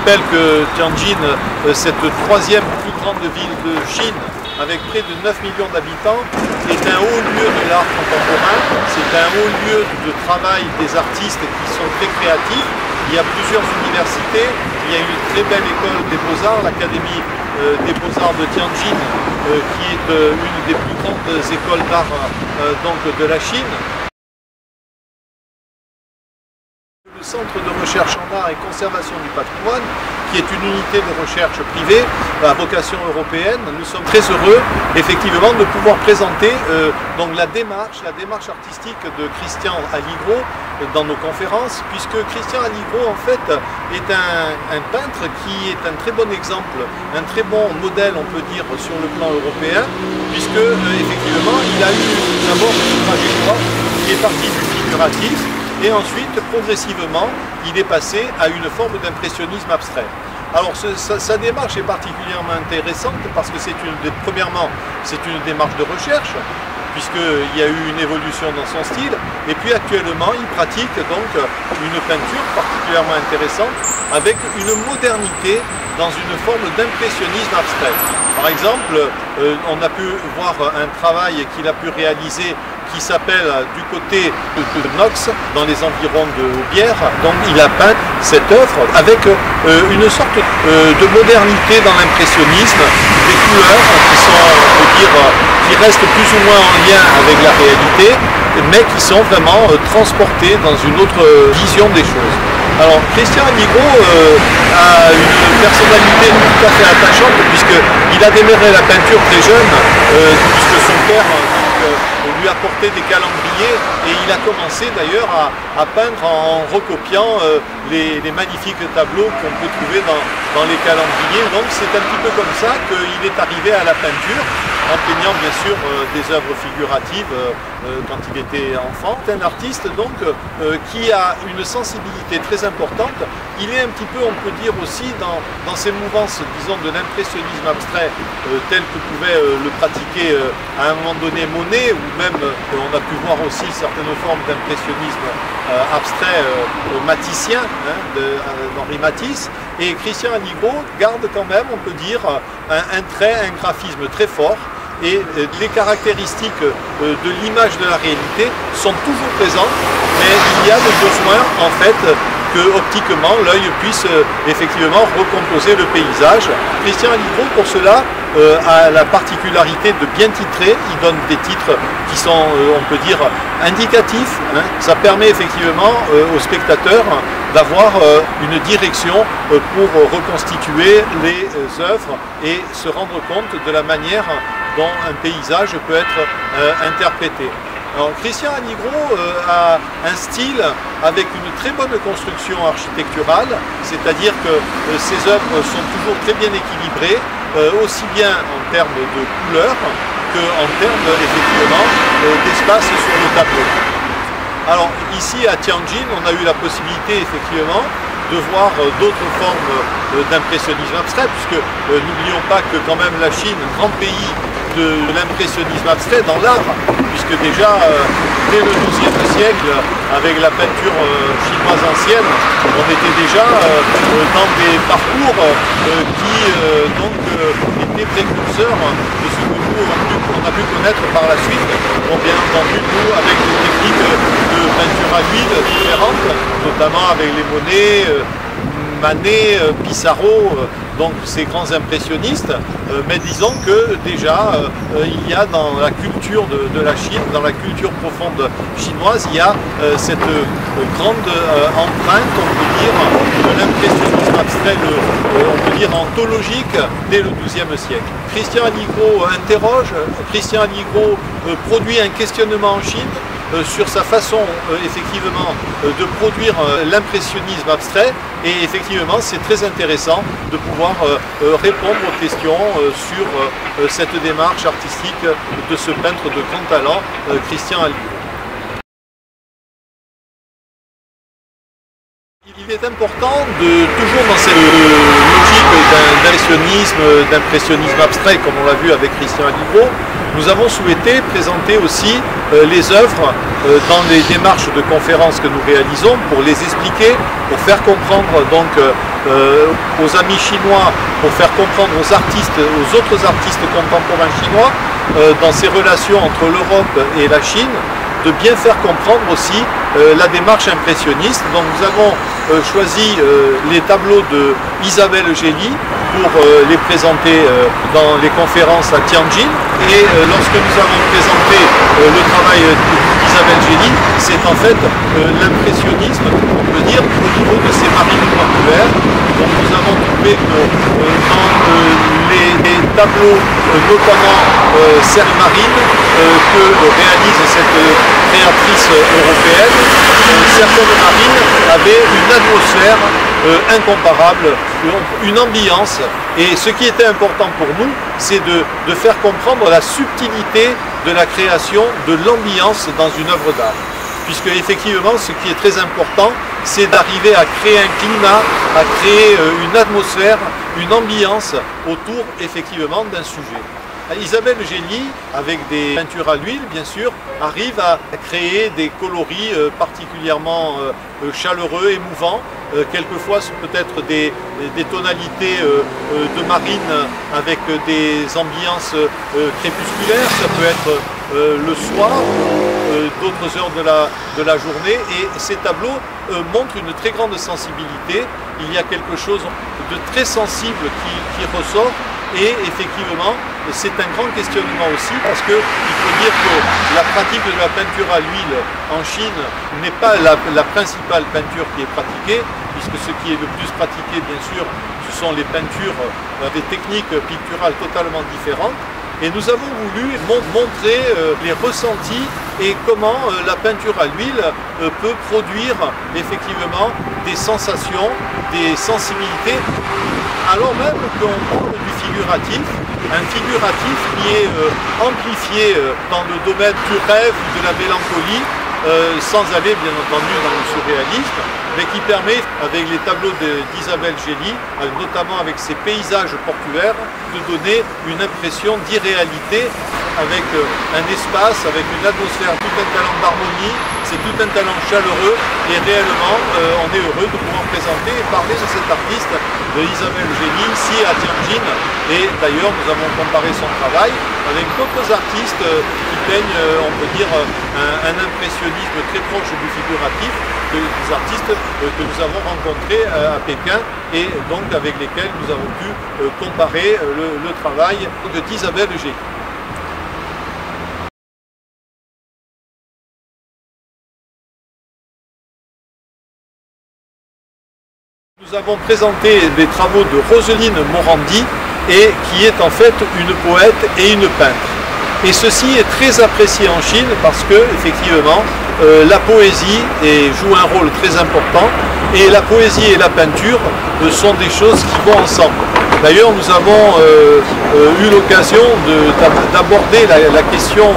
rappelle que Tianjin, cette troisième plus grande ville de Chine, avec près de 9 millions d'habitants, est un haut lieu de l'art contemporain, c'est un haut lieu de travail des artistes qui sont très créatifs. Il y a plusieurs universités, il y a une très belle école des beaux-arts, l'Académie des beaux-arts de Tianjin, qui est une des plus grandes écoles d'art de la Chine. Le Centre de recherche en art et conservation du patrimoine, qui est une unité de recherche privée à vocation européenne, nous sommes très heureux effectivement de pouvoir présenter donc la démarche artistique de Christian Alligro dans nos conférences, puisque Christian Alligro en fait est un peintre qui est un très bon exemple, un très bon modèle on peut dire sur le plan européen, puisque effectivement il a eu d'abord une trajectoire qui est partie du figuratif. Et ensuite, progressivement, il est passé à une forme d'impressionnisme abstrait. Alors, sa démarche est particulièrement intéressante parce que premièrement, c'est une démarche de recherche, puisqu'il y a eu une évolution dans son style. Et puis actuellement, il pratique donc une peinture particulièrement intéressante avec une modernité dans une forme d'impressionnisme abstrait. Par exemple, on a pu voir un travail qu'il a pu réaliser qui s'appelle du côté de Knox, dans les environs de Bière. Donc il a peint cette œuvre avec une sorte de modernité dans l'impressionnisme, des couleurs qui sont, on peut dire, qui restent plus ou moins en lien avec la réalité, mais qui sont vraiment transportées dans une autre vision des choses. Alors Christian Alligro a une personnalité tout à fait attachante puisqu'il a démarré la peinture très jeune, puisque son père lui apportait des calendriers et il a commencé d'ailleurs à peindre en recopiant les magnifiques tableaux qu'on peut trouver dans les calendriers. Donc c'est un petit peu comme ça qu'il est arrivé à la peinture, en peignant bien sûr des œuvres figuratives quand il était enfant. C'est un artiste donc qui a une sensibilité très importante. Il est un petit peu, on peut dire aussi, dans ces mouvances, disons, de l'impressionnisme abstrait tel que pouvait le pratiquer à un moment donné Monet, ou même on a pu voir aussi certaines formes d'impressionnisme abstrait maticien, d'Henri Matisse. Et Christian Alligro garde quand même, on peut dire, un graphisme très fort. Et les caractéristiques de l'image de la réalité sont toujours présentes, mais il y a le besoin en fait que optiquement l'œil puisse effectivement recomposer le paysage. Christian Alligro pour cela a la particularité de bien titrer. Il donne des titres qui sont, on peut dire, indicatifs. Ça permet effectivement aux spectateurs d'avoir une direction pour reconstituer les œuvres et se rendre compte de la manière dont un paysage peut être interprété. Alors, Christian Alligro a un style avec une très bonne construction architecturale, c'est-à-dire que ses œuvres sont toujours très bien équilibrées, aussi bien en termes de couleurs qu'en termes effectivement d'espace sur le tableau. Alors ici à Tianjin, on a eu la possibilité effectivement de voir d'autres formes d'impressionnisme abstrait, puisque n'oublions pas que quand même la Chine, grand pays de l'impressionnisme abstrait dans l'art, puisque déjà dès le XIIe siècle, avec la peinture chinoise ancienne, on était déjà dans des parcours qui donc étaient précurseurs de ce que nous on a pu connaître par la suite. Bon, bien entendu, nous avec des techniques de peinture à l'huile différentes, notamment avec les Monet, Manet, Pissarro, donc ces grands impressionnistes, mais disons que déjà il y a dans la culture de la Chine, dans la culture profonde chinoise, il y a cette grande empreinte, on peut dire, de l'impressionnisme abstrait, on peut dire ontologique, dès le XIIe siècle. Christian Alligro interroge, Christian Alligro produit un questionnement en Chine sur sa façon effectivement de produire l'impressionnisme abstrait, et effectivement c'est très intéressant de pouvoir répondre aux questions sur cette démarche artistique de ce peintre de grand talent, Christian Alligro. Il est important toujours dans cette logique d'impressionnisme abstrait, comme on l'a vu avec Christian Alligro, nous avons souhaité présenter aussi les œuvres dans les démarches de conférences que nous réalisons pour les expliquer, pour faire comprendre donc aux amis chinois, pour faire comprendre aux artistes, aux autres artistes contemporains chinois, dans ces relations entre l'Europe et la Chine, de bien faire comprendre aussi la démarche impressionniste. Donc nous avons choisi les tableaux de Isabelle Gély pour les présenter dans les conférences à Tianjin. Et lorsque nous avons présenté le travail d'Isabelle Gély, c'est en fait l'impressionnisme, on peut dire, au niveau de ces marines portuaires. Donc nous avons trouvé que dans les tableaux, notamment Serre Marine, que réalise cette créatrice européenne, certaines marines avaient une atmosphère incomparable, une ambiance. Et ce qui était important pour nous, c'est de faire comprendre la subtilité de la création de l'ambiance dans une œuvre d'art. Puisque effectivement, ce qui est très important, c'est d'arriver à créer un climat, à créer une atmosphère, une ambiance autour effectivement d'un sujet. Isabelle Gély, avec des peintures à l'huile bien sûr, arrive à créer des coloris particulièrement chaleureux, émouvants. Quelquefois peut-être des tonalités de marine avec des ambiances crépusculaires, ça peut être le soir ou d'autres heures de la journée, et ces tableaux montrent une très grande sensibilité. Il y a quelque chose de très sensible qui ressort. Et effectivement, c'est un grand questionnement aussi, parce qu'il faut dire que la pratique de la peinture à l'huile en Chine n'est pas la principale peinture qui est pratiquée, puisque ce qui est le plus pratiqué, bien sûr, ce sont les peintures, des techniques picturales totalement différentes. Et nous avons voulu montrer les ressentis et comment la peinture à l'huile peut produire effectivement des sensations, des sensibilités, alors même qu'on parle du figuratif, un figuratif qui est amplifié dans le domaine du rêve ou de la mélancolie, sans aller bien entendu dans le surréalisme, mais qui permet, avec les tableaux d'Isabelle Gély, notamment avec ses paysages portuaires, de donner une impression d'irréalité, avec un espace, avec une atmosphère, tout un talent d'harmonie, c'est tout un talent chaleureux, et réellement on est heureux de pouvoir présenter et parler de cet artiste, de Isabelle Gély, ici à Tianjin. Et d'ailleurs nous avons comparé son travail avec d'autres artistes qui peignent, on peut dire, un impressionnisme très proche du figuratif, des artistes que nous avons rencontrés à Pékin et donc avec lesquels nous avons pu comparer le travail d'Isabelle Gély. Nous avons présenté les travaux de Roselyne Morandi, et qui est en fait une poète et une peintre. Et ceci est très apprécié en Chine parce que, effectivement, la poésie joue un rôle très important, et la poésie et la peinture sont des choses qui vont ensemble. D'ailleurs, nous avons eu l'occasion d'aborder la question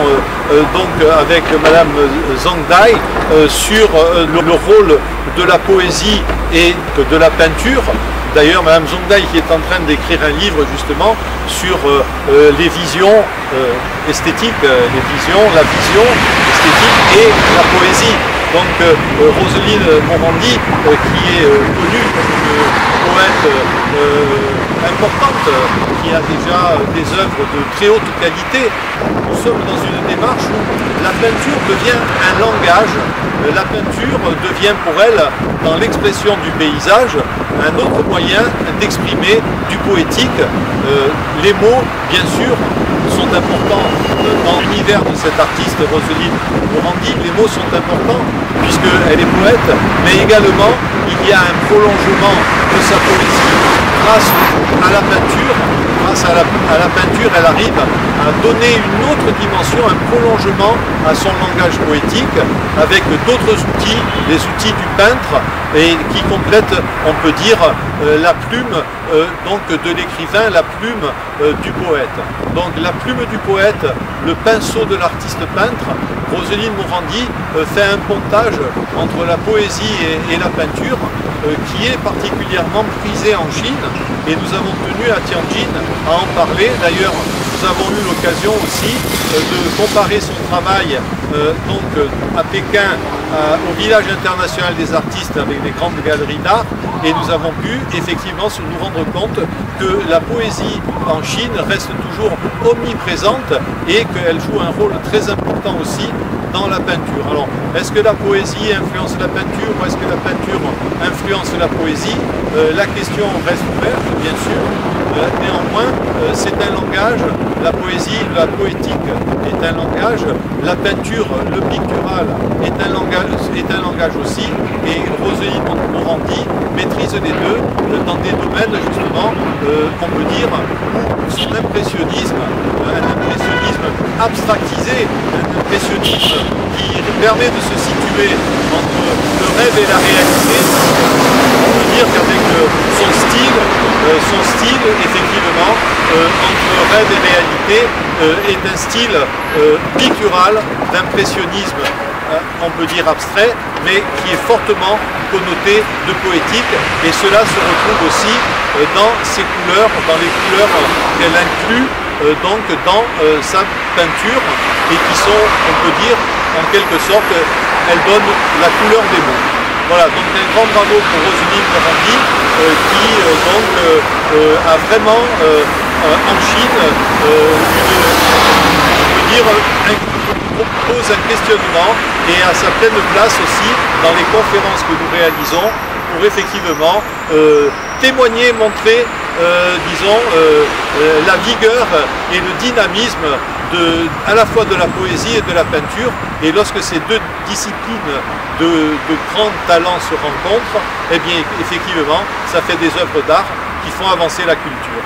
donc avec Madame Zhang Dai sur le rôle de la poésie et de la peinture. D'ailleurs, Madame Zhang Dai qui est en train d'écrire un livre justement sur les visions esthétiques, la vision esthétique et la poésie. Donc Roselyne Morandi, qui est connue comme une poète importante, qui a déjà des œuvres de très haute qualité, nous sommes dans une démarche où la peinture devient un langage, la peinture devient pour elle, dans l'expression du paysage, un autre moyen d'exprimer du poétique. Les mots, bien sûr, sont importants dans l'univers de cette artiste Roselyne Morandi. Les mots sont importants puisqu'elle est poète, mais également il y a un prolongement de sa poésie grâce à la peinture. Grâce à la peinture, elle arrive à donner une autre dimension, un prolongement à son langage poétique avec d'autres outils, les outils du peintre, et qui complètent, on peut dire, la plume donc de l'écrivain, la plume du poète. Donc la plume du poète, le pinceau de l'artiste peintre. Roselyne Morandi fait un pontage entre la poésie et la peinture, qui est particulièrement prisé en Chine, et nous avons tenu à Tianjin à en parler. D'ailleurs, nous avons eu l'occasion aussi de comparer son travail à Pékin, au village international des artistes avec des grandes galeries d'art, et nous avons pu effectivement nous rendre compte que la poésie en Chine reste toujours omniprésente et qu'elle joue un rôle très important aussi dans la peinture. Alors, est-ce que la poésie influence la peinture ou est-ce que la peinture influence la poésie? La question reste ouverte, bien sûr. Néanmoins, c'est un langage, la poésie, la poétique est un langage, la peinture, le pictural est un langage aussi, et Rosalie Morandi maîtrise les deux dans des domaines justement, qu'on peut dire, où son impressionnisme, un impressionnisme abstractisé, un impressionnisme qui permet de se situer entre le rêve et la réalité. On peut dire qu'avec son style, effectivement, entre rêve et réalité, est un style pictural, d'impressionnisme, on peut dire abstrait, mais qui est fortement connoté de poétique, et cela se retrouve aussi dans ses couleurs, dans les couleurs qu'elle inclut donc dans sa peinture, et qui sont, on peut dire, en quelque sorte, elle donne la couleur des mots. Voilà, donc un grand bravo pour Rosalie Morandi qui a vraiment en Chine pose un questionnement et a sa pleine place aussi dans les conférences que nous réalisons pour effectivement témoigner, montrer la vigueur et le dynamisme à la fois de la poésie et de la peinture, et lorsque ces deux disciplines de grands talents se rencontrent, eh bien effectivement ça fait des œuvres d'art qui font avancer la culture.